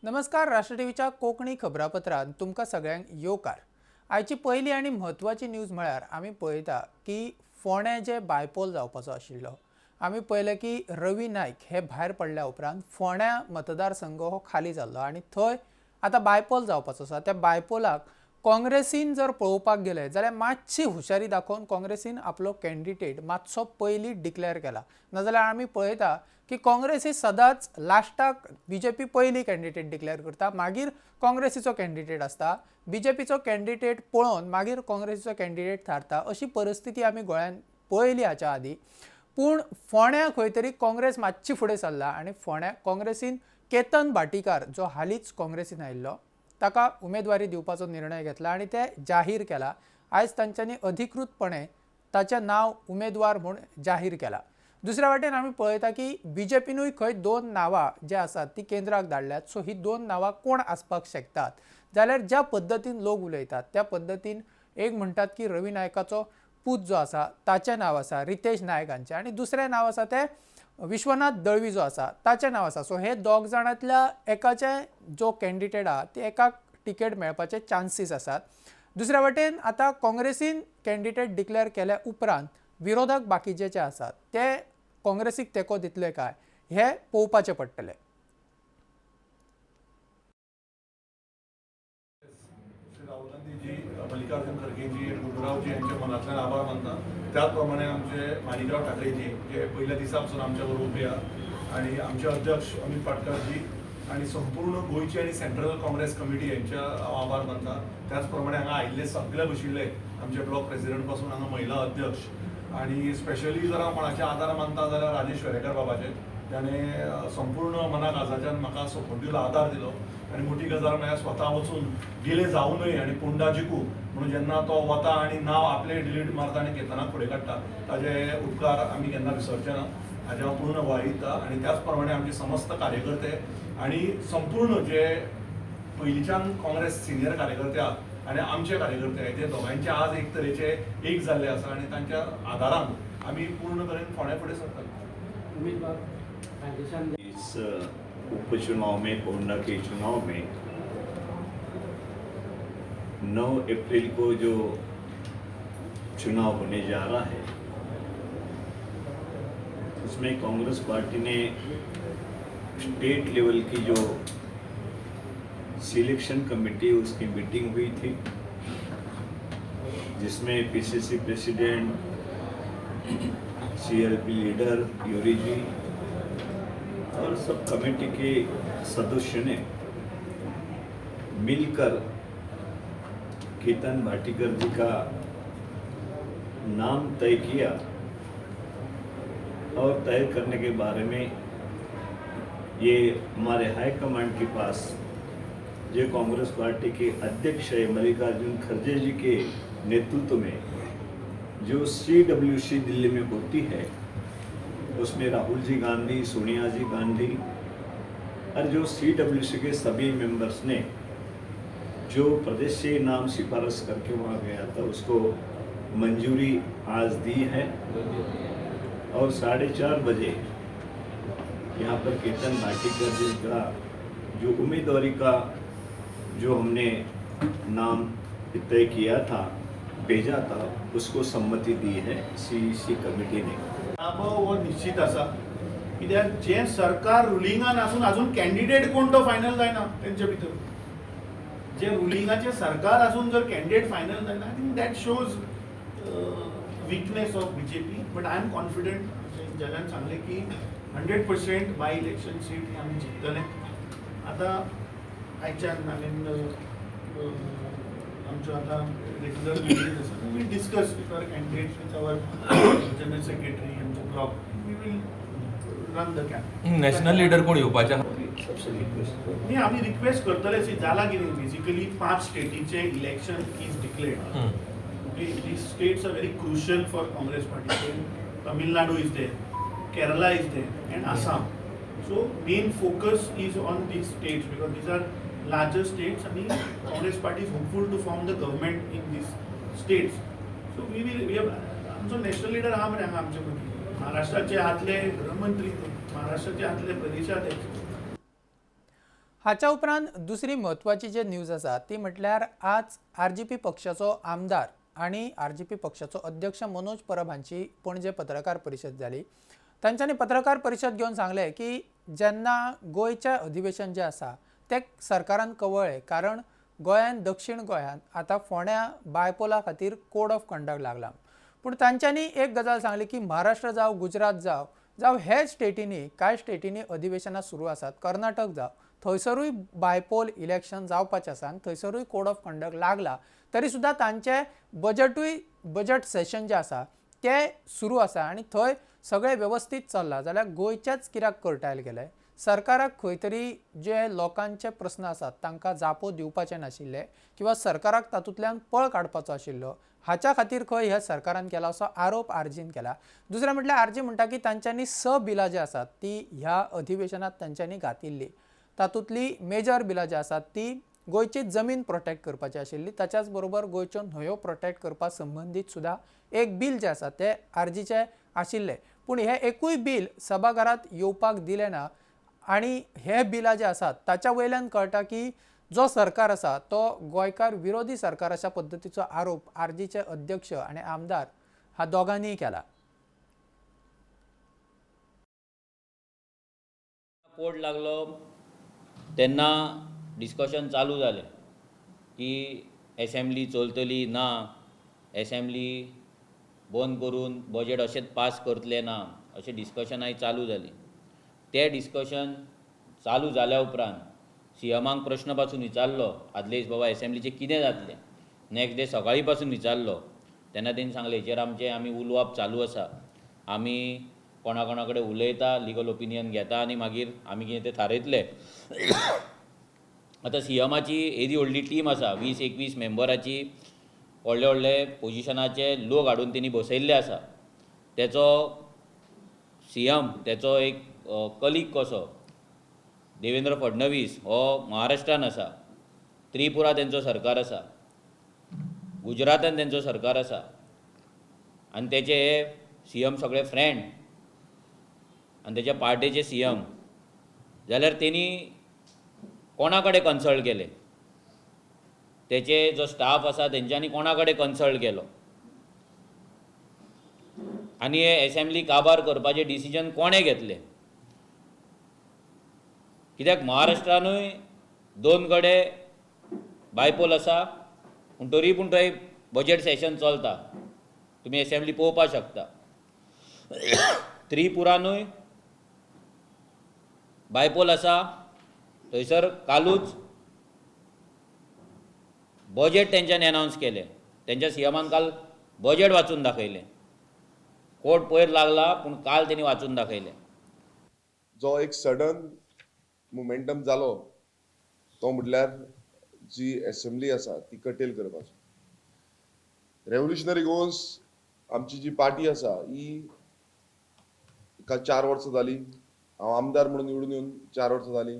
नमस्कार. राष्ट्र टीव्हीच्या कोंकणी खबरापत्रांत तुमकां सगळ्यांक येवकार. आयची पयली आनी म्हत्वाची न्यूज म्हळ्यार आमी पळयता की फोंड्या जे बायपोल जावपाचो आशिल्लो. आमी पळयलें की रवी नायक हे भायर पडल्या उपरांत फोंड्या मतदारसंघ हो खाली जाल्लो आनी थंय आतां बायपोल जावपाचो आसा. त्या बायपोलाक काँग्रेसीन जर पळोवपाक गेले जाल्यार मातशी हुशारी दाखोवन काँग्रेसीन आपलो कॅन्डिडेट मातसो पयलीं डिक्लेअर केला. नाजाल्यार आमी पळयता की काँग्रेस ही सदांच लास्टाक बीजेपी पयली कॅन्डिडेट डिक्लेअर करता, मागीर काँग्रेसीचो कॅन्डिडेट आसता, बीजेपीचो कॅन्डिडेट पळोवन मागीर काँग्रेसीचो कॅन्डिडेट थारता. अशी परिस्थिती आमी गोंयांत पळयली हाच्या आदी. पूण फोंड्या खंय तरी काँग्रेस मातशी फुडें सरला आनी फोंड्या काँग्रेसीन केतन भाटीकार जो हालींच काँग्रेसीन आयिल्लो ताका उमेदवारी दिवपाचो निर्णय घेतला आनी ते जाहीर केला. आयज तांच्यांनी अधिकृतपणे ताचें नांव उमेदवार म्हूण जाहीर केला. दुसऱ्या वाटेन आमी पळयता की बीजेपीनूय खंय दोन नांवां जे आसात ती केंद्राक धाडल्यात. सो ही दोन नांवां कोण आसपाक शकतात जाल्यार ज्या पद्दतीन लोक उलयतात त्या पद्दतीन एक म्हणटात की रवी नायकाचो पूत जो आसा ताचें नांव आसा, रितेश नायक हांचें, आनी दुसरें नांव आसा तें विश्वनाथ दळवी जो आसा ताचें नांव आसा. सो हे दोग जाणांतल्या एकाचे जो कॅन्डिडेट आहा ते एकाक टिकेट मेळपाचे चान्सीस आसात. दुसऱ्या वाटेन आतां काँग्रेसीन कॅन्डिडेट डिक्लेअर केल्या उपरांत विरोधक बाकीचे जे आसात ते काँग्रेसीक तेंको दितले काय हे पळोवपाचें पडटलें. राहुल गांधीजी, मल्लिकार्जुन खरगेजी, गुंडूरावजी यांच्या मनातल्यान आभार मानता. त्याचप्रमाणे आमचे माणिकराव ठाकरेजी जे पहिल्या दिसा पासून आमच्या बरोबर उबे आहा आणि आमचे अध्यक्ष अमित पाटकरजी आणि संपूर्ण गोयची आणि सेंट्रल काँग्रेस कमिटी यांच्या आभार मानता. त्याचप्रमाणे हांगा आयिल्ले सगळे बशिल्ले आमचे ब्लॉक प्रेसिडेंट पासून हांगा महिला अध्यक्ष आणि स्पेशली जर हांव कोणाचे आदार मानता जाल्यार राजेश वेरेकर बाबाचे. त्याने संपूर्ण मनाक आजाच्यान म्हाका सपोर्ट दिलो, आदार दिलो आणि मोठी गजाल म्हळ्यार स्वता वचून गेले जावनूय आणि पोंडा जिकू म्हणून जेन्ना तो वता आणि नांव आपले डिलीट मारता आणि केतनाक फुडें काडटा ताजे उपकार आमी केन्ना विसरचे ना. हाजे हांव पूर्ण ग्वाही दिता. आणि त्याच प्रमाणे आमचे समस्त कार्यकर्ते आणि संपूर्ण जे पयलींच्यान काँग्रेस सिनियर कार्यकर्ते आहात आणि आमचे कार्यकर्ते ते दोगांचे आज एक तरेचे एक जाल्ले आसा आणि तांच्या आदारान आमी पूर्ण तरेन फोंड्या फुडें सरता. इस उपचुनाव में पोंडा के चुनाव में 9 अप्रैल को जो चुनाव होने जा रहा है उसमें कांग्रेस पार्टी ने स्टेट लेवल की जो सिलेक्शन कमेटी उसकी मीटिंग हुई थी जिसमें पीसीसी प्रेसिडेंट, सीएलपी लीडर योरी जी और सब कमेटी के सदस्य ने मिलकर केतन भाटीकर जी का नाम तय किया और तय करने के बारे में ये हमारे हाई कमांड के पास जो कांग्रेस पार्टी के अध्यक्ष है मल्लिकार्जुन खरगे जी के नेतृत्व में जो CWC दिल्ली में होती है उसमें राहुल जी गांधी, सोनिया जी गांधी और जो CWC के सभी मेंबर्स ने जो प्रदेश से नाम सिफारिश करके वहाँ गया था उसको मंजूरी आज दी है और 4:30 बजे यहाँ पर केतन भाटीकर जी का जो उम्मीदवारी का जो हमने नाम तय किया था, भेजा था, उसको सम्मति दी है CEC कमिटी ने. वो निश्चित आसा कित्याक जे सरकार रुलिंगान आसून अजून कॅन्डिडेट कोण तो फायनल जायना तेंच्या भितर. जे रुलिंगाचे सरकार आसून जर कॅन्डिडेट फायनल जायना I think that shows weakness of BJP. But I am confident जगान सांगले की 100% बाय इलेक्शन सीट आमी जिखतले. आता आयच्यान आय मीन आमचो आता रेग्युलर मिटींग आसा we discuss with our candidates with our general secretary आमचो block we will run the camp. National leader कोण येवपाचे सबसे रिक्वेस्ट न्ही आमी रिक्वेस्ट करतले सी जाला कितें बेसिकली 5 स्टेटीचे election is declared. Okay, these states are very crucial for Congress party. Tamil Nadu is there, Kerala is there, and Assam. So main focus is on these states because these are larger states and the Congress party is hopeful to form the government in these states. So we have आमचो national leader हा मरे आमचे महाराष्ट्राचे हातले गृहमंत्री, महाराष्ट्राचे हातले प्रदेशाध्यक्ष. हाच्या उपरांत दुसरी म्हत्वाची जे न्यूज आसा ती म्हटल्यार आज आरजीपी पक्षाचो आमदार आणि आरजीपी पक्षाचो अध्यक्ष मनोज परब हांची पणजे पत्रकार परिशद जाली. तांच्यांनी पत्रकार परिशद घेवन सांगले की जेन्ना गोंयचें अधिवेशन जें आसा तें सरकारान कवळ्ळें, कारण गोंयान दक्षिण गोंयान आतां फोंड्या बायपोला खातीर कोड ऑफ कंडक्ट लागला. पूण तांच्यांनी एक गजाल सांगली की महाराष्ट्र जावं गुजरात जावं हे स्टेटींनी कांय स्टेटींनी अधिवेशनां सुरू आसात, कर्नाटक जावं थंयसरूय बायपोल इलेक्शन जावपाचें आसा आनी थंयसरूय कोड ऑफ कंडक्ट लागला, तरी सुद्दां तांचें बजट सेशन जें आसा तें सुरू आसा आनी थंय सगळें व्यवस्थीत चल्लां. जाल्यार गोंयचेच कित्याक करटायले गेले? सरकाराक खंय तरी जे लोकांचे प्रस्न आसात तांकां जापो दिवपाचे नाशिल्ले किंवा सरकाराक तातूंतल्यान पळ काडपाचो आशिल्लो, हाच्या खातीर खंय ह्या सरकारान केला असो आरोप आरजीन केला. दुसरें म्हटल्यार आरजी म्हणटा की तांच्यांनी बिलां जी आसात ती ह्या अधिवेशनात तांच्यांनी घातिल्ली. तातूंतली मेजर बिलां जी आसात ती गोंयची जमीन प्रोटेक्ट करपाची आशिल्ली, ताच्याच बरोबर गोंयच्यो न्हंयो प्रोटेक्ट करपा संबंदीत सुद्दां एक बील जें आसा तें आरजीचें आशिल्लें. पूण हें एकूय बील सभाघरांत येवपाक दिलें ना आनी हे बिलां जे आसात ताच्या वयल्यान कळटा की जो सरकार आसा तो गोंयकार विरोधी सरकार अशा पद्दतीचो आरोप आरजीचे अध्यक्ष आनी आमदार ह्या दोगांनीय केला. कोड लागलो तेन्ना डिस्कशन चालू जालें की असेंब्ली चलतली ना, असेंब्ली बंद करून बजेट अशेंच पास करतले ना, अशें डिस्कशनाय चालू जाली. तें डिस्कशन चालू जाल्या उपरांत सीएमाक प्रश्न पासून विचारलो आदले दीस, बाबा असेंब्लीचें कितें जातलें. नेक्स्ट डे सकाळी पासून विचारलो तेन्ना तेणी सांगलें हेचेर आमी उलोवप चालू आसा, आमी कोणा कडेन उलयता, लिगल ओपिनियन घेता आनी मागीर आमी कितें तें थारयतले. आतां सीएमाची येदी व्हडली टीम आसा, 20-21 मेंबराची, व्हडले व्हडले पोजिशनाचे लोक हाडून तेणी बसयल्ले आसा. तेचो सीएम तेचो एक कलीग कसो देवेंद्र फडणवीस हो महाराष्ट्रान आसा, त्रिपुरा तेंचो सरकार आसा, गुजरातान तेंचो सरकार आसा आनी तेचे हे सीएम सगळे फ्रेंड आनी तेच्या पार्टेचे सीएम. जाल्यार तेणी कोणा कडेन कन्सल्ट केले? तेचे जो स्टाफ आसा तेंच्यांनी कोणा कडेन कन्सल्ट केलो? आनी हे असेंब्ली काबार करपाचें डिसिजन कोणें घेतलें? कित्याक महाराष्ट्रानूय 2 कडेन बायपोल आसा, पूण तरी पूण थंय बजेट सेशन चलता, तुमी असेंब्ली पळोवपाक शकता. त्रिपुरानूय बायपोल आसा, थंयसर कालूच बजेट तेंच्यांनी अनावन्स केलें. तेंच्या सीएमान काल बजेट वाचून दाखयलें. कोर्ट पयर लागला पूण काल तेणी वाचून दाखयलें. जो एक सडन मोमेंटम जालो तो म्हटल्यार जी असेंब्ली आसा ती कटेल करपाचो. रेव्होल्युशनरी गोवन्स आमची जी पार्टी आसा ही 4 वर्सां जाली. हांव आमदार म्हणून निवडून येवन 4 वर्सां जाली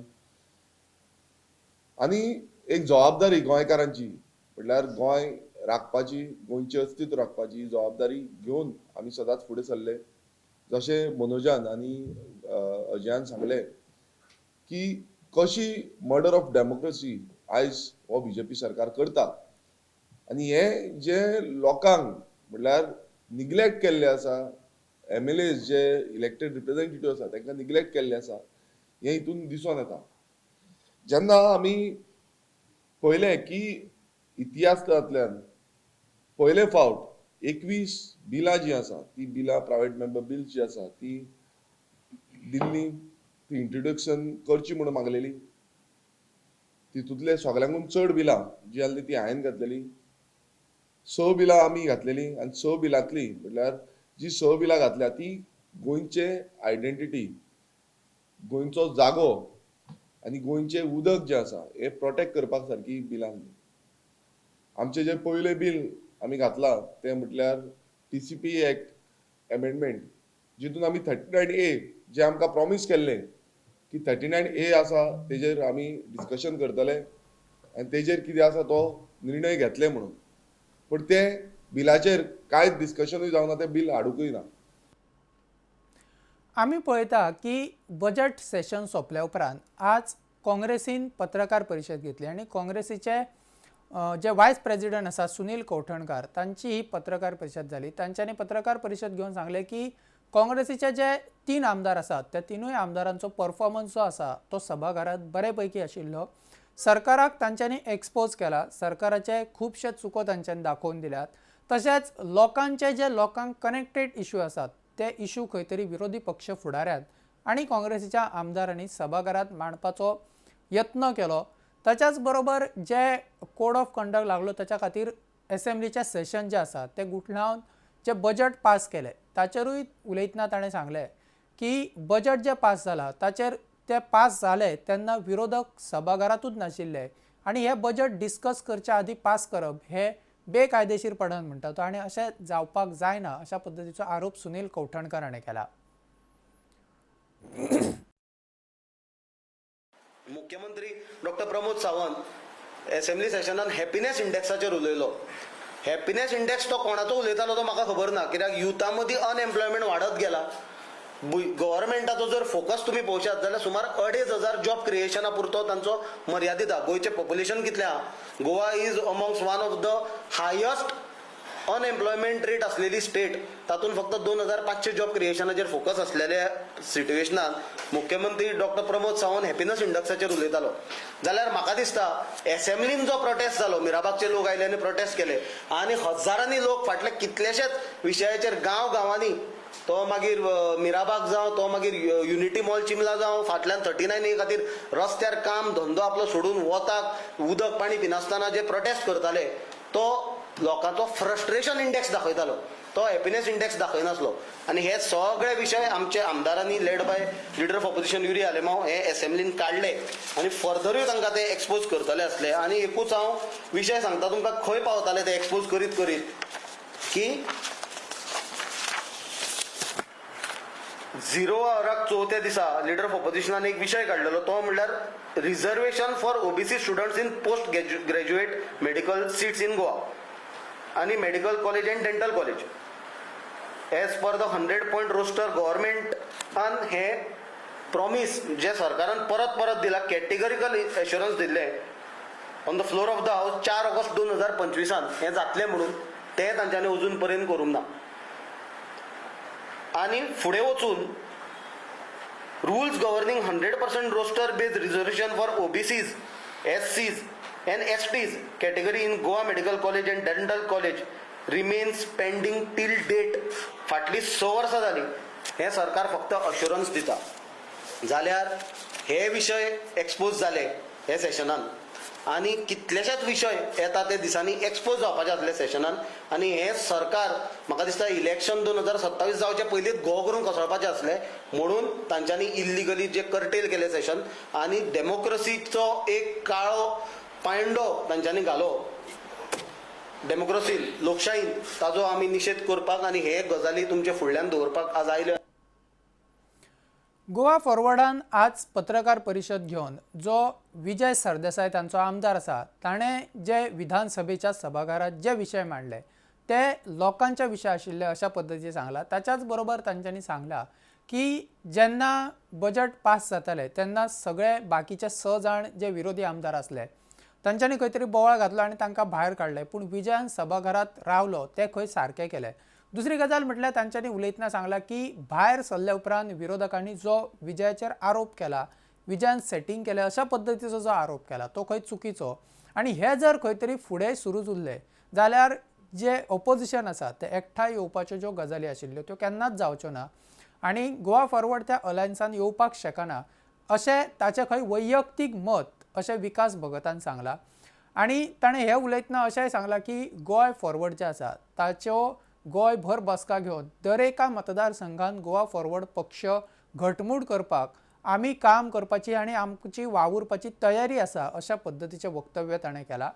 आनी एक जबाबदारी गोंयकारांची म्हटल्यार गोंय राखपाची, गोंयचें अस्तित्व राखपाची जबाबदारी घेवन आमी सदांच फुडें सरले. जशें मनोजान आनी अजयान सांगलें की कशी मर्डर ऑफ डेमोक्रेसी आयज हो बीजेपी सरकार करता आनी हे जे लोकांक म्हटल्यार निग्लेक्ट केल्ले आसा, MLAs जे इलेक्टेड रिप्रेझेंटेटिव्ह आसा तांकां निग्लेक्ट केल्ले आसा, हें हितून दिसून येता. जेन्ना आमी पळयलें की इतिहासांतल्यान पयले फावट 21 बिलां जी आसा ती बिलां, प्रायवेट मेंबर बिल्स जी आसा ती दिल्ली ती इंट्रोडक्शन करची म्हणून मागलेली. तितूंतले सगळ्यांकून चड बिलां जी आसली ती हांवें घातलेली. 6 बिलां आमी घातलेली आनी 6 बिलांतली म्हटल्यार जी 6 बिलां घातल्या ती गोंयचे आयडेंटिटी, गोंयचो जागो आनी गोंयचें उदक जें आसा हें प्रोटेक्ट करपाक सारकी बिलां. आमचें जें पयलें बिल आमी घातलां तें म्हटल्यार TCP एक्ट एमेंडमेंट, जितून आमी 39A जें आमकां प्रॉमीस केल्लें की 39A आसा तेजेर आमी डिस्कशन करतले आनी तेजेर कितें आसा तो निर्णय घेतले म्हणून. पूण ते बिलाचेर कांयच डिस्कशनूय जावना, तें बिल हाडूंकूय ना. आमी पळयता की बजेट सेशन सोंपल्या उपरांत आज काँग्रेसीन पत्रकार परिशद घेतली आणि काँग्रेसीचे जे वायस प्रेसिडेंट आसा सुनील कौठणकार तांची ही पत्रकार परिशद जाली. तांच्यांनी पत्रकार परिशद घेवन सांगले की काँग्रेसीचे जे 3 आमदार आसात त्या तिनूय आमदारांचो परफॉर्मन्स जो आसा तो सभाघरांत बऱ्यापैकी आशिल्लो. सरकाराक तांच्यांनी एक्सपोज केला, सरकाराचे खुबशे चुको तांच्यांनी दाखोवन दिल्यात. तशेंच लोकांक कनेक्टेड इश्यू आसात ते इश्यू खंय तरी विरोधी पक्ष फुडाऱ्यात आनी काँग्रेसीच्या आमदारांनी सभाघरांत मांडपाचो यत्न केलो. ताच्याच बरोबर जे कोड ऑफ कंडक्ट लागलो ताच्या खातीर एसेंब्लीचे सेशन जे आसा ते गुठलावन जे बजट पास केले ताचेरूय उलयतना ताणें सांगलें की बजट जे पास जाला ताचेर ते पास जाले तेन्ना विरोधक सभाघरांतूच नाशिल्ले आनी हे बजट डिस्कस करच्या आदी पास करप हे बेकायदेशीरपणान म्हणटा तो आनी अशें जावपाक जायना अशा पद्दतीचो आरोप सुनील कौठणकर हाणें केला. मुख्यमंत्री डॉक्टर प्रमोद सावंत असेंब्ली सेशनान हॅपीनेस इंडेक्साचेर उलयलो. हॅपीनेस इंडेक्स तो कोणाचो उलयतालो तो म्हाका खबर ना, कित्याक युथा मदीं अनएम्प्लॉयमेंट वाडत गेला. गव्हर्मेंटाचो जर फोकस तुम्ही पळोवशात जाल्यार सुमार 2,500 जॉब क्रिएशना पुरतो तांचो मर्यादीत आहा. गोंयचें पॉप्युलेशन कितलें आहा? Goa is amongst one of the highest unemployment rate असलेली स्टेट. तातूंत फक्त 2,500 जॉब क्रिएशनाचेर फोकस असलेल्या सिट्युएशनात मुख्यमंत्री डॉक्टर प्रमोद सावंत हॅपीनेस इंडेक्साचेर उलयतालो. जाल्यार म्हाका दिसता एसेंब्लीन जो प्रोटेस्ट जालो, मिराबागचे लोक आयले आनी प्रोटेस्ट केले आनी हजारांनी लोक फाटले कितलेशेच विशयाचेर गांवांनी तो मागीर मिराबाग जावं, तो मागीर युनिटी मॉल चिमला जावं, फाटल्यान 39A खातीर रस्त्यार काम धंदो आपलो सोडून वताक उदक पाणी पिनासतना जे प्रोटेस्ट करताले तो लोकांचो फ्रस्ट्रेशन इंडेक्स दाखयतालो, तो हॅपीनेस इंडेक्स दाखयनासलो. आनी हे सगळे विशय आमचे आमदारांनी led by leader of opposition Yuri Alemao हे एसेंब्लीन काडले आनी फर्दरूय तांकां ते एक्सपोज करतले आसले. आनी एकूच हांव विशय सांगता तुमकां खंय पावताले ते एक्सपोज करीत करीत की 0 वराक 4थ्या दिसा लिडर ऑफ ऑपोजिशनान एक विशय काडलेलो, तो म्हणल्यार reservation for OBC students in post graduate medical seats in Goa आनी medical college and dental college. As per the 100 point roster गव्हर्मेंटान हे प्रॉमीस जे सरकारान परत परत दिला, कॅटेगरिकल एश्युरन्स दिल्ले on the floor of the house 4 August 2025 हे जातले म्हणून ते तांच्यांनी अजून पर्यंत करूंक ना. आनी फुडें वचून rules governing 100% roster based reservation for OBCs, एससीज and STs category in Goa medical college and dental college remains pending till date. फाटली 6 वर्सां जाली हे सरकार फक्त अश्युरन्स दिता. जाल्यार हे विशय एक्सपोज जाले हे सेशनान आनी कितलेशेच विशय येता ते दिसांनी एक्सपोज जावपाचे आसले सेशनान. आनी हे सरकार म्हाका दिसता इलेक्शन 2027 जावचे पयलींच घो करून कोसळपाचे आसले म्हणून तांच्यांनी इल्लिगली जे कर्टेल केले सेशन आनी डेमोक्रेसीचो एक काळो पांयंडो तांच्यांनी घालो डेमोक्रेसीन, लोकशाहीन, ताजो आमी निशेध करपाक आनी हे गजाली तुमचे फुडल्यान दवरपाक आज आयले. गोवा फॉरवर्डान आज पत्रकार परिशद घेवन जो विजय सरदेसाय तांचो आमदार आसा ताणें जे विधानसभेच्या सभाघरांत जे विशय मांडले ते लोकांचे विशय आशिल्ले अशा पद्दतीन सांगला. ताच्याच बरोबर तांच्यांनी सांगला की जेन्ना बजट पास जाताले तेन्ना सगळे बाकीचे 6 जाण जे विरोधी आमदार आसले तांच्यांनी खंय तरी बोवाळ घातलो आनी तांकां भायर काडले, पूण विजयान सभाघरांत रावलो ते खंय सारके केले. दुसरी गजाल म्हटल्यार तांच्यांनी उलयतना सांगला की भायर सरले उपरांत विरोधकांनी जो विजयाचेर आरोप केला, विजयान सेटींग केलें अशा पद्दतीचो जो आरोप केला तो खंय चुकीचो. आनी हे जर खंय तरी फुडें सुरूच उरले जाल्यार जे ऑपोजिशन आसा ते एकठांय येवपाच्यो ज्यो गजाली आशिल्ल्यो त्यो केन्नाच जावच्यो ना आनी गोवा फॉरवर्ड त्या अलायन्सान येवपाक शकना अशें ताचें खंय वैयक्तीक मत अशें विकास भगतान सांगला. आनी ताणें हें उलयतना अशेंय सांगलां की गोंय फॉरवर्ड जें आसा ताच्यो गोंयभर बसका घेवन दरेका मतदारसंघात गोवा फॉरवर्ड पक्ष घटमूट करपाक आमी काम करपाची आनी आमची वावुरपाची तयारी आसा अशा पद्दतीचें वक्तव्य ताणें केलां.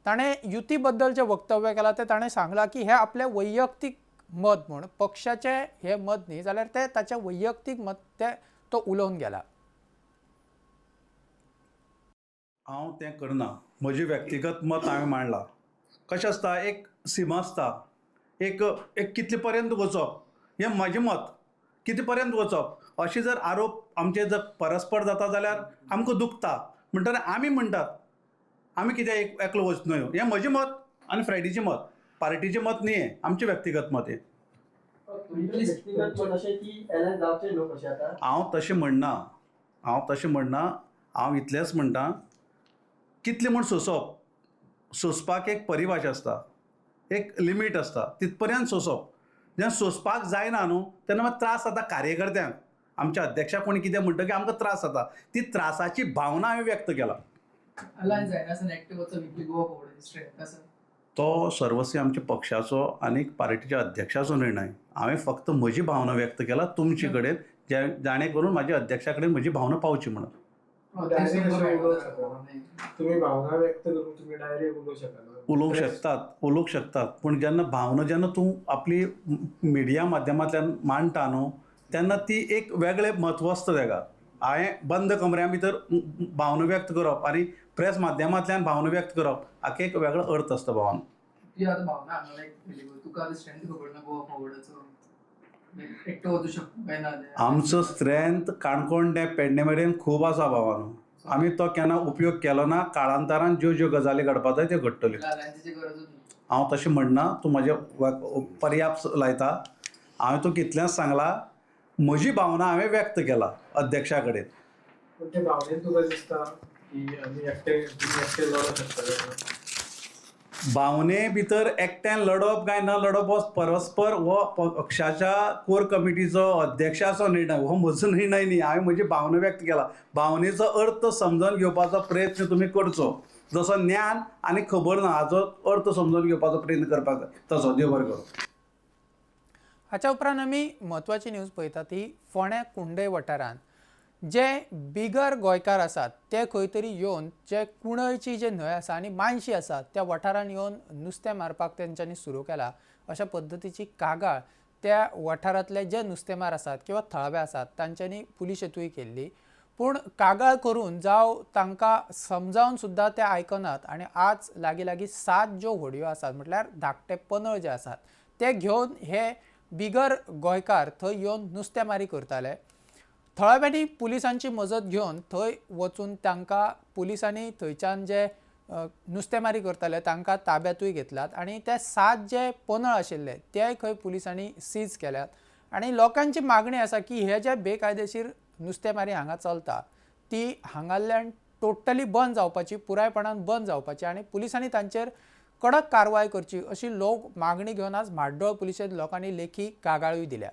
ताणें युती बद्दल जें वक्तव्य केलां तें ताणें सांगलां की हें आपलें वैयक्तीक मत म्हूण, पक्षाचें हें मत न्ही जाल्यार तें ताचें वैयक्तीक मत तें तो उलोवन गेला. हांव तें करना, म्हजें व्यक्तिगत मत हांवें मांडलां. कशें आसता, एक सीमा आसता, एक कितले पर्यंत वचप हें म्हजें मत, कितें पर्यंत वचप अशें जर आरोप आमचे जर परस्पर जाता जाल्यार आमकां दुखता. म्हणटना आमी म्हणटात आमी कित्याक एकलो वचनयो हें म्हजें मत आनी फ्रायडीचें मत पार्टीचें मत न्ही हें आमचें व्यक्तिगत मत हें हांव तशें म्हणना हांव इतलेंच म्हणटा कितलें म्हूण सोंसपाक एक परिभाशा आसता एक लिमीट आसता तितपर्यंत सोंसप जेन्ना सोंसपाक जायना न्हू तेन्ना मात त्रास जाता कार्यकर्त्यांक आमच्या अध्यक्षाक कोणी कितें म्हणटकीर आमकां त्रास जाता ती त्रासाची भावना हांवें व्यक्त केला तो सर्वस्वी आमच्या पक्षाचो आनी पार्टीच्या अध्यक्षाचो निर्णय हांवें फक्त म्हजी भावना व्यक्त केला तुमचे कडेन जाणे करून म्हाज्या अध्यक्षा कडेन म्हजी भावना पावची म्हणून तुम्ही भावना व्यक्त करून तुम्ही डायरेक्ट उलोवंक शकतात पूण जेन्ना तूं आपली मिडिया माध्यमांतल्यान मांडटा न्हू तेन्ना ती एक वेगळें म्हत्व आसता ताका हांवें बंद कमऱ्या भितर भावना व्यक्त करप आनी प्रेस माध्यमांतल्यान भावना व्यक्त करप हाका एक वेगळो अर्थ आसता भावना आमचो स्ट्रेंथ काणकोण ते पेडणे मेरेन खूब आसा भावानो आमी तो केन्ना उपयोग केलो ना काळांतरान ज्यो गजाली घडपाक जाय त्यो घडटल्यो हांव तशें म्हणना तूं म्हाजे पर्याप्त लायता हांवें तुका इतलेंच सांगलां म्हजी भावना हांवें व्यक्त केला अध्यक्षा कडेन भावने भितर एकट्यान लढप काय न लढप हो परस्पर हो पक्षाच्या कोर कमिटीचो अध्यक्षाचो निर्णय हो म्हजो निर्णय न्ही हांवें म्हजी भावना व्यक्त केला भावनेचो अर्थ समजून घेवपाचो प्रयत्न तुमी करचो जसो ज्ञान आनी खबर ना हाचो अर्थ समजून घेवपाचो प्रयत्न करपाक जाय तसो देव बरें करूं हाच्या उपरांत आमी म्हत्वाची न्यूज पळयता ती फोंड्या कुंडय वाठारांत जे बिगर गोंयकार आसात ते खंय तरी येवन जे कुंडयची जे न्हंय आसा आनी मानशी आसात त्या वाठारांत येवन नुस्तें मारपाक तेंच्यांनी सुरू केला अशा पद्दतीची कागाळ त्या वाठारांतले जे नुस्तेमार आसात किंवा थळावे आसात तांच्यांनी पुलिशेंतूय केल्ली पूण कागाळ करून जावं तांकां समजावन सुद्दां ते आयकनात आनी आज लागीं 7 ज्यो व्हडयो आसात म्हटल्यार धाकटे पनळ जे आसात ते घेवन हे बिगर गोंयकार थंय येवन नुस्तेमारी करताले थळाव्यांनी पुलिसांची मजत घेवन थंय वचून तांकां पुलिसांनी थंयच्यान जे नुस्तेमारी करताले तांकां ताब्यातूय घेतल्यात आनी ते 7 जे पनळ आशिल्ले तेय खंय पुलिसांनी सीज केल्यात आनी लोकांची मागणी आसा की हे जे बेकायदेशीर नुस्तेमारी हांगा चलता ती हांगाल्यान टोटली बंद जावपाची पुरायपणान बंद जावपाची आनी पुलिसांनी तांचेर कडक कारवाय करची अशी लोक मागणी घेवन आज म्हाड्डोळ पुलिशेंत लोकांनी लेखी कागाळूय दिल्या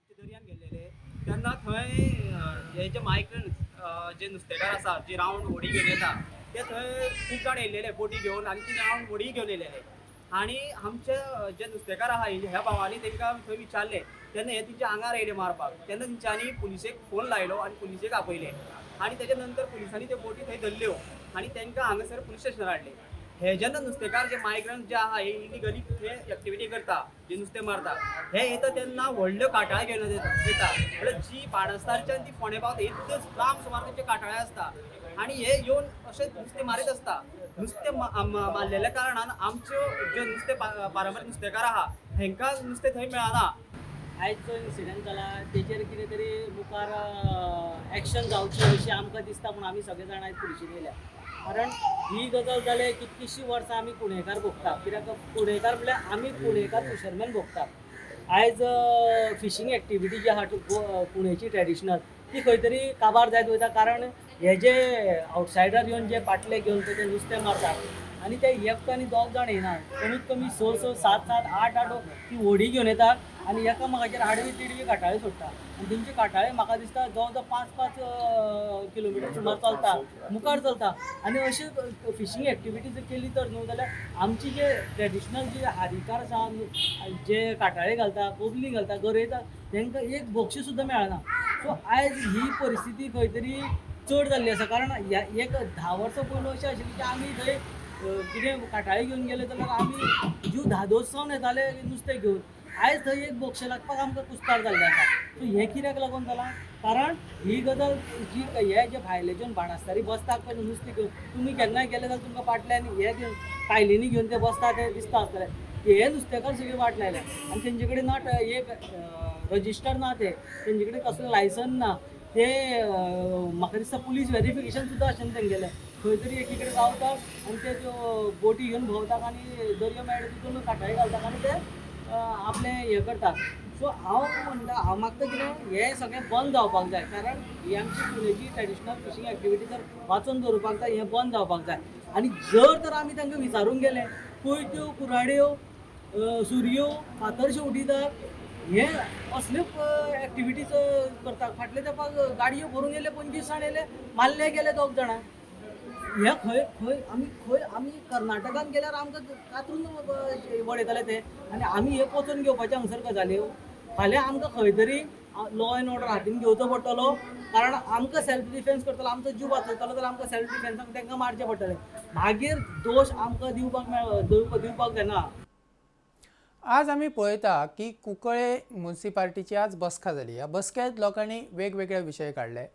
दर्यान गेलेले तेन्ना थंय हे जे मायग्रंट जे नुस्तेकार आसा जे रावंड व्हडी घेवन येता ते थंय खूब जाण येयलेले बोटी घेवन आनी ती रावंड व्हडी घेवन येयलेले आनी आमचे जे नुस्तेकार आहा ह्या भावांनी तांकां थंय विचारले तेन्ना हे तेंच्या आंगार येयले मारपाक तेन्ना तेंच्यांनी पुलिसेक फोन लायलो आनी पुलिसेक आपयले आनी तेच्या नंतर पुलिसांनी त्यो बोटी थंय धरल्यो आनी तांकां हांगासर पुलीस स्टेशनार हाडले हे जेन्ना नुस्तेकार जे मायग्रंट जे आहा हे इलिगली हे एक्टिविटी करता जे नुस्तें मारता हे येता तेन्ना व्हडल्यो काटाळे घेवन येता म्हळ्यार जी बाणस्तारच्यान ती फोंडे पावता इतलेच लांब सुमार तेंचे काटाळे आसता आनी हे येवन अशें नुस्तें मारीत आसता नुस्तें मारलेल्या कारणान आमच्यो ज्यो नुस्तें पारंपारीक नुस्तेकार आहा हांकां नुस्तें थंय मेळना आयज जो इन्सिडंट जाला तेजेर कितें तरी मुखार एक्शन जावची अशी आमकां दिसता पूण आमी सगळे जाण आयज पुलिशेन येयल्या कारण ही गजाल जाले कितकीशीं वर्सां आमी कुणेकार भोगता कित्याक कुणेकार म्हळ्यार आमी कुणेकार फिशरमॅन भोगता आयज फिशींग एक्टिविटी जी आहा कुणेची ट्रेडिशनल ती खंय तरी काबार जायत वयता कारण हे जे आवटसायडर येवन जे पाटले घेवन ते नुस्तें मारतात आनी ते एक आनी दोग जाण येना कमीत कमी 6 7 8 ती व्हडी घेवन येता आनी एकामेकाचेर आडवी तिडवी काटाळे सोडटा आनी तेंची काटाळे म्हाका दिसता जवळ जवळ 5 किलोमिटर सुमार चलता मुखार चलता आनी अशी फिशींग एक्टिविटी जर केली तर न्हू जाल्यार आमची जे ट्रेडिशनल जे हारीकार आसा जे काटाळे घालता कोबली घालता गरयता तांकां एक बक्षी सुद्दां मेळना सो आयज ही परिस्थिती खंय तरी चड जाल्ली आसा कारण एक 10 वर्सां पयलीं अशें आशिल्लें की आमी थंय कितें काटाळे घेवन गेले जाल्यार आमी जीव धादोस सावन येताले नुस्तें घेवन आयज थंय एक बक्षी लागपाक आमकां कुस्तार जाल्लें आसा सो हें कित्याक लागून जालां कारण ही गजाल जी हे जे भायले जे बाणस्तारी बसतात पळय नुस्तें घेवन तुमी केन्नाय गेले जाल्यार तुमकां फाटल्यान हे घेवन कायलींनी घेवन ते बसता ते दिसता आसतलें हे नुस्तेकार सगळे वाट लायल्या आनी तेंचे कडेन नॉट एक रजिस्टर ना तेंचे कडेन कसलें लायसन ना ते म्हाका दिसता पुलीस व्हेरिफिकेशन सुद्दां आशिल्लें तेंगेलें खंय तरी एकीकडे रावतात आनी ते त्यो बोटी घेवन भोंवतात आनी दर्यो मेळटा तितून काटाळी घालतात आनी ते आपलें हें करतात. सो हांव म्हणटा हांव मागता कितें हें सगळें बंद जावपाक जाय, कारण ही आमची पुणेची ट्रेडिशनल फिशींग एक्टिविटी जर वाचून दवरपाक जाय हें बंद जावपाक जाय. आनी जर तर आमी तांकां विचारूंक गेले कोयत्यो कुराड्यो सुरयो फातर शेवटीतात हे असले एक्टिविटीज करतात. फाटल्या तेंपाक गाडयो भरून येयले 25 जाण येयले मारले गेले 2 जाणां. हे खंय आमी कर्नाटकान गेल्यार आमकां कातरून वडयताले ते आनी आमी हे पोचून घेवपाचे हांगसर गजाल्यो. फाल्यां आमकां खंय तरी लॉ एंड ऑर्डर हातीन घेवचो पडटलो, कारण आमकां सेल्फ डिफेन्स करतलो, आमचो जीव वाचयतलो जाल्यार आमकां सेल्फ डिफेन्साक तांकां मारचें पडटलें. मागीर दोश आमकां दिवपाक जायना. आज आमी पळयता की कुंकळे म्युनिसिपालिटीची आज बसका जाली. ह्या बसकेंत लोकांनी वेगवेगळे विशय काडले.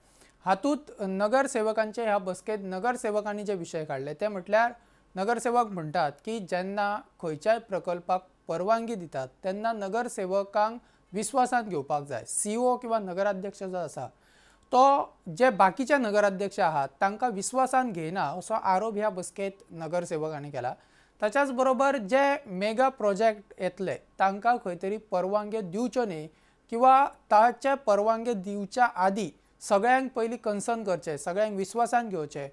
हातूंत नगरसेवकांचे ह्या बसकेंत नगरसेवकांनी जे विशय काडले ते म्हटल्यार नगरसेवक म्हणटात की जेन्ना खंयच्याय प्रकल्पाक परवानगी दितात तेन्ना नगरसेवकांक विश्वासान घेवपाक जाय. सीओ किंवा नगराध्यक्ष जो आसा तो जे बाकीचे नगराध्यक्ष आहात तांकां विश्वासान घेयना असो आरोप ह्या बसकेंत नगरसेवकांनी केला. ताच्याच बरोबर जे मेगा प्रोजेक्ट येतले तांकां खंय तरी परवानग्यो दिवच्यो न्ही किंवा ताचे परवानगी दिवच्या आदी सगळ्यांक पयलीं कन्सर्न करचें, सगळ्यांक विश्वासान घेवचें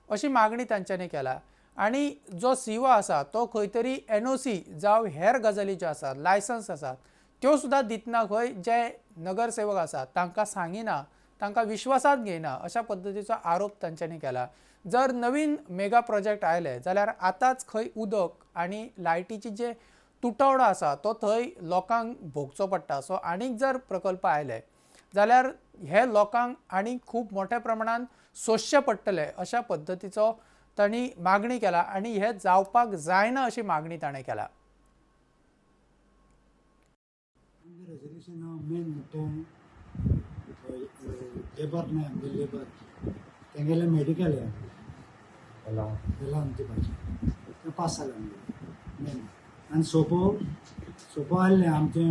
अशी मागणी तांच्यांनी केला. आनी जो सीओ आसा तो खंय तरी NOC जावं हेर गजाली ज्यो आसात लायसन्स आसात त्यो सुद्दां दितना खंय जे नगरसेवक आसात तांकां सांगिना, तांकां विश्वासात घेयना अशा पद्दतीचो आरोप तांच्यांनी केला. जर नवीन मेगा प्रोजेक्ट आयले जाल्यार आतांच खंय उदक आनी लायटीची जे तुटवडो आसा तो थंय लोकांक भोगचो पडटा. सो आनीक जर प्रकल्प आयले जाल्यार हे लोकांक आनी खूब मोठ्या प्रमाणात सोंसचें पडटले अशा पद्दतीचो तांणी मागणी केला आनी हे जावपाक जायना अशी मागणी ताणें केला. रेजोल्यूशन मेन लेबर नाही आमचे लेबर तेंगेले मेडिकल आहे आमची भाजी ते 5 जाले मेन आनी सोपो आसले आमचे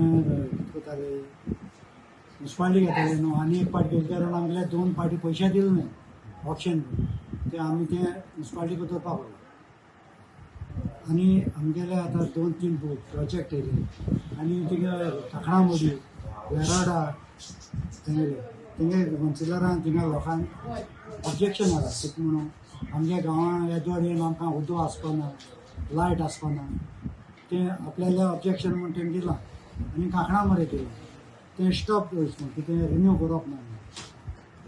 करताले म्युनिसिपालिटी घेताले न्हू आनी एक पार्टी घेतले कारण आमगे 2 पार्टी पयशे दिले न्हू ऑप्शन ते आमी ते म्युनिसिपालिटी करपाक लागले आनी आमगेले आतां 2-3 प्रोजेक्ट येयले आनी थिंगा काकणामोडी वेराडा तेंगे कौन्सिलरान थिंगा लोकांक ऑब्जेक्शन आसा कितें म्हणून आमच्या गांवांत येदोड येवन आमकां उदक आसपाना लायट आसपाना ते आपल्याले ऑब्जेक्शन म्हणून तेंगे दिलां आनी काकणां मरे केलें ते स्टॉप म्हणून कितें रिन्यू करप ना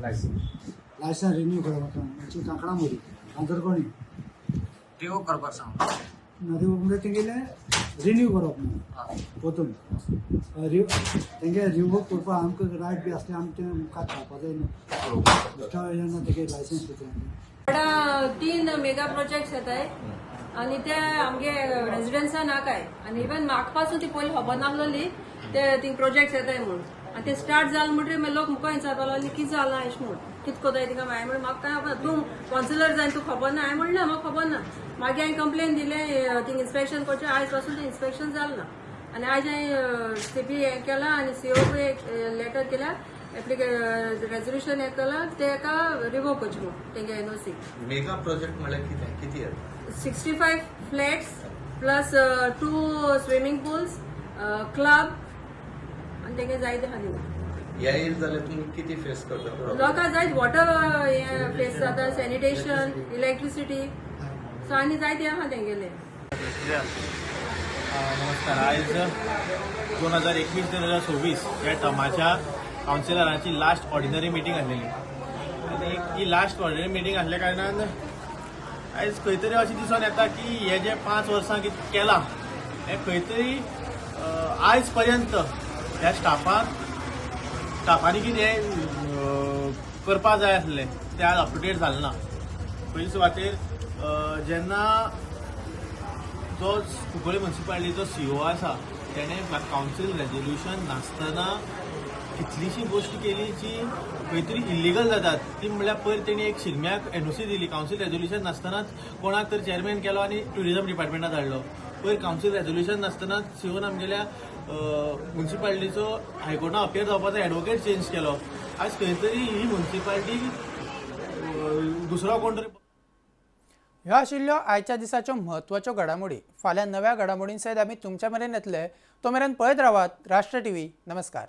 लायसन्स रिन्यू करप ना काकणां मरी कांतरकोणी रिवोक करपाक सांग रिवोक म्हणजे तेंगेले रिन्यू करप ना पोतून तेंगे रिवोक करपाक आमकां रायट बी आसले आमी तें मुखार खावपाक जाय न्हू जेन्ना तेगे लायसन्स दिता 3 मेगा प्रोजेक्ट्स येताय आनी ते आमगे रेजिडेंसा नाकाय आनी इवन म्हाका पासून ती पयलीं खबर नासलोली ते थिंग प्रोजेक्ट्स येताय म्हणून आनी ते स्टार्ट जाले म्हणटरी मागीर लोक मुखार विचारपाक लागले कितें जालां अशें म्हणून कितें कोताय तिका हांवें म्हणलें म्हाका काय खबर तूं कौन्सिलर जाय तूं खबर ना हांवें म्हणलें म्हाका खबर ना मागीर हांवें कंप्लेन दिलें थिंग इन्स्पेक्शन करचें आयज पासून तें इन्स्पेक्शन जालें ना आनी आयज हांवें CP हें केलां आनी CO एक लेटर केल्या रेजोल्यूशन हें केलां ते एका रिवोक करचें म्हणून तेंगे NOC मेगा प्रोजेक्ट म्हळ्यार कितें येता 65 flats plus 2 swimming pools club आनी तेंगे जायते आहा ह्या येयले जाल्यार तुमी कितें फेस करता लोकांक जायत वॉटर हें फेस जाता सॅनिटेशन इलेक्ट्रिसिटी सो आनी जायते आहा तेंगेले. नमस्कार. आयज 2021 ते 2026 ह्या टर्माच्या कावन्सिलरांची लास्ट ऑर्डिनरी मिटींग आसलेली आनी ही लास्ट ऑर्डिनरी मिटींग आसल्या कारणान आयज खंय तरी अशें दिसून येता की हे जे 5 वर्सां कितें केलां हें खंय तरी आयज पर्यंत ह्या स्टाफांनी कितें करपाक जाय आसलें तें आज अप टू डेट जालें ना. पयलीं सुवातेर जेन्ना जो कुंकळे म्युनिसिपालिटीचो CO आसा तेणें कावन्सील रेजोल्यूशन नासतना कितलीशी गोश्ट केली जी खंय तरी इल्लिगल जातात ती म्हणल्यार पयर तेणी एक शिगम्याक NOC दिली कावन्सील रेजोल्यूशन नासतनाच कोणाक तर चेअरमॅन केलो आनी ट्युरिजम डिपार्टमेंटात धाडलो. पयर कावन्सील रेजोल्युशन नासतना सीओन आमगेल्या म्युन्सिपालिटीचो हायकोर्टान अपियर जावपाचो एडवोकेट चेंज केलो. आज खंय तरी ही म्युन्सिपालिटी दुसरो कोण तरी. ह्यो आशिल्ल्यो आयच्या दिसाच्यो म्हत्वाच्यो घडामोडी. फाल्यां नव्या घडामोडीं सयत आमी तुमच्या मेरेन येतले. तो मेरेन पळयत रावात राष्ट्र टीव्ही. नमस्कार.